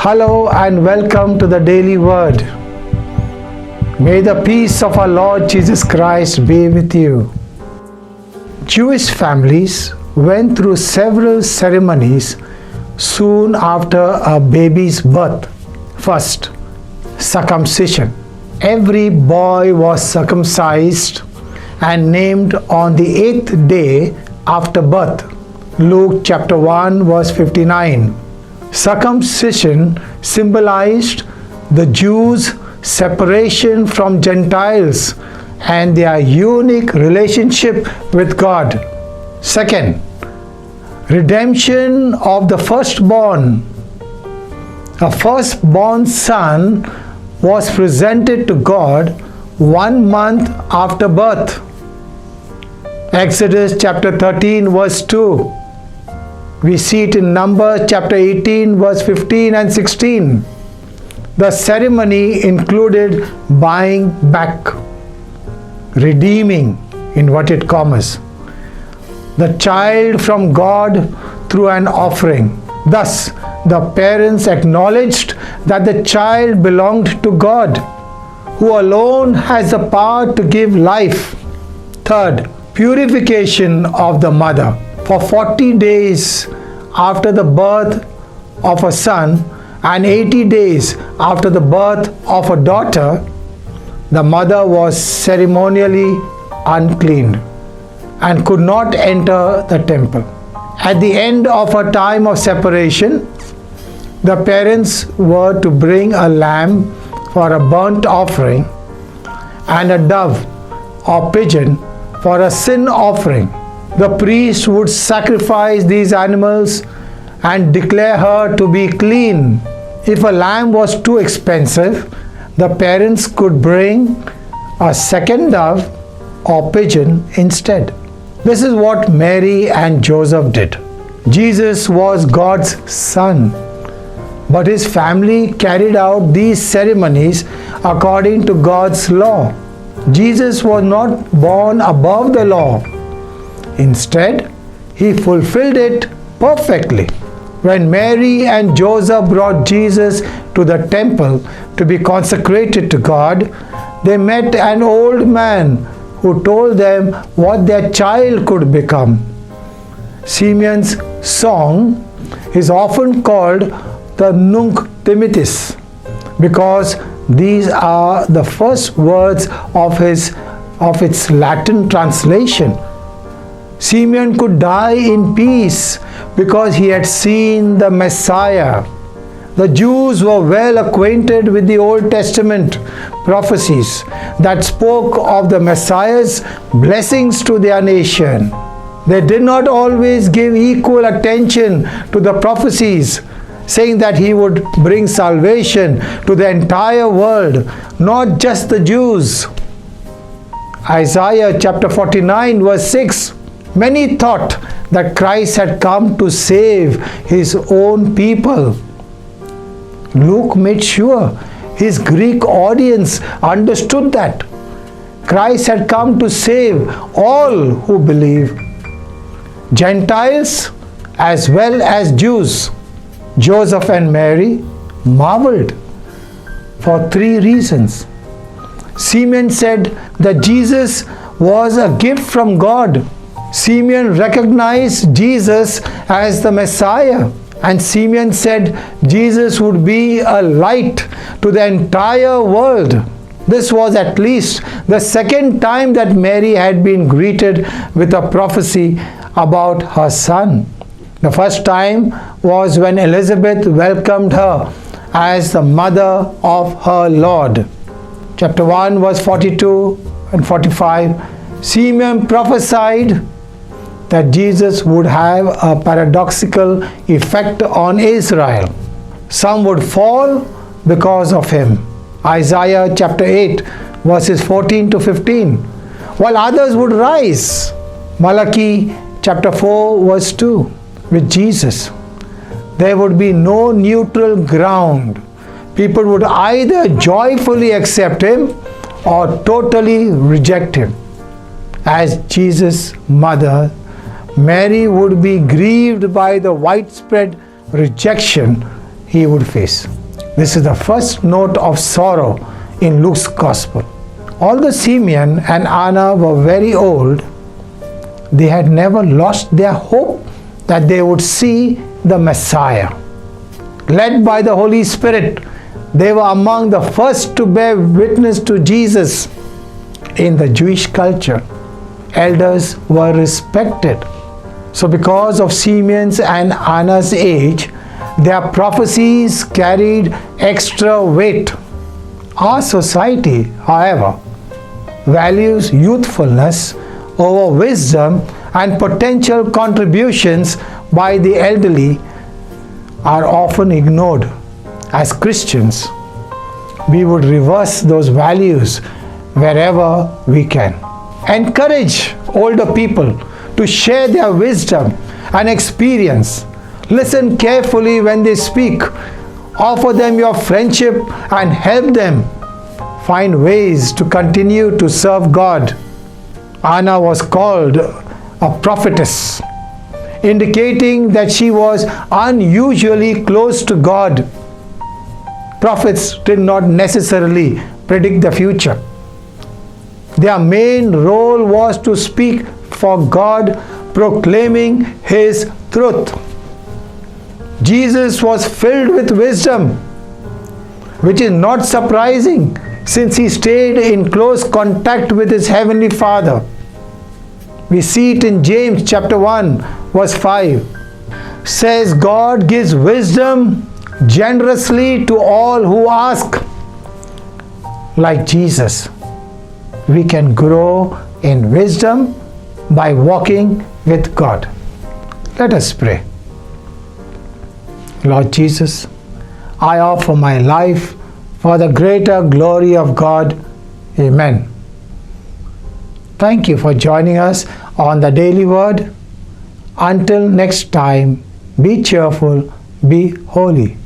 Hello and welcome to the Daily Word. May the peace of our Lord Jesus Christ be with you. Jewish families went through several ceremonies soon after a baby's birth. First, circumcision. Every boy was circumcised and named on the 8th day after birth. Luke chapter 1 verse 59. Circumcision symbolized the Jews' separation from Gentiles and their unique relationship with God. Second, redemption of the firstborn. A firstborn son was presented to God 1 month after birth. Exodus chapter 13 verse 2. We see it in Numbers chapter 18 verse 15 and 16. The ceremony included buying back, redeeming inverted commas, the child from God through an offering. Thus, the parents acknowledged that the child belonged to God, who alone has the power to give life. Third, purification of the mother. For 40 days after the birth of a son and 80 days after the birth of a daughter, the mother was ceremonially unclean and could not enter the temple. At the end of a time of separation, the parents were to bring a lamb for a burnt offering and a dove or pigeon for a sin offering. The priest would sacrifice these animals and declare her to be clean. If a lamb was too expensive, the parents could bring a second dove or pigeon instead. This is what Mary and Joseph did. Jesus was God's son, but his family carried out these ceremonies according to God's law. Jesus was not born above the law. Instead, he fulfilled it perfectly. When Mary and Joseph brought Jesus to the temple to be consecrated to God, they met an old man who told them what their child could become. Simeon's song is often called the Nunc Dimittis because these are the first words of its Latin translation. Simeon could die in peace because he had seen the Messiah. The Jews were well acquainted with the Old Testament prophecies that spoke of the Messiah's blessings to their nation. They did not always give equal attention to the prophecies, saying that he would bring salvation to the entire world, not just the Jews. Isaiah chapter 49 verse 6. Many thought that Christ had come to save his own people. Luke made sure his Greek audience understood that Christ had come to save all who believe, Gentiles as well as Jews. Joseph and Mary marveled for 3 reasons. Simeon said that Jesus was a gift from God. Simeon recognized Jesus as the Messiah, and Simeon said Jesus would be a light to the entire world. This was at least the second time that Mary had been greeted with a prophecy about her son. The first time was when Elizabeth welcomed her as the mother of her Lord. Chapter 1 verse 42 and 45. Simeon prophesied that Jesus would have a paradoxical effect on Israel. Some would fall because of him. Isaiah chapter 8 verses 14 to 15. While others would rise. Malachi chapter 4 verse 2. With Jesus, there would be no neutral ground. People would either joyfully accept him or totally reject him. As Jesus' mother, Mary would be grieved by the widespread rejection he would face. This is the first note of sorrow in Luke's Gospel. Although Simeon and Anna were very old, they had never lost their hope that they would see the Messiah. Led by the Holy Spirit, they were among the first to bear witness to Jesus. In the Jewish culture, elders were respected. So because of Simeon's and Anna's age, their prophecies carried extra weight. Our society, however, values youthfulness over wisdom, and potential contributions by the elderly are often ignored. As Christians, we would reverse those values wherever we can. Encourage older people to share their wisdom and experience. Listen carefully when they speak. Offer them your friendship and help them find ways to continue to serve God. Anna was called a prophetess, indicating that she was unusually close to God. Prophets did not necessarily predict the future. Their main role was to speak for God, proclaiming His truth. Jesus was filled with wisdom, which is not surprising since He stayed in close contact with His Heavenly Father. We see it in James chapter 1 verse 5. Says God gives wisdom generously to all who ask. Like Jesus, we can grow in wisdom by walking with God. Let us pray. Lord Jesus, I offer my life for the greater glory of God. Amen. Thank you for joining us on the Daily Word. Until next time, be cheerful, be holy.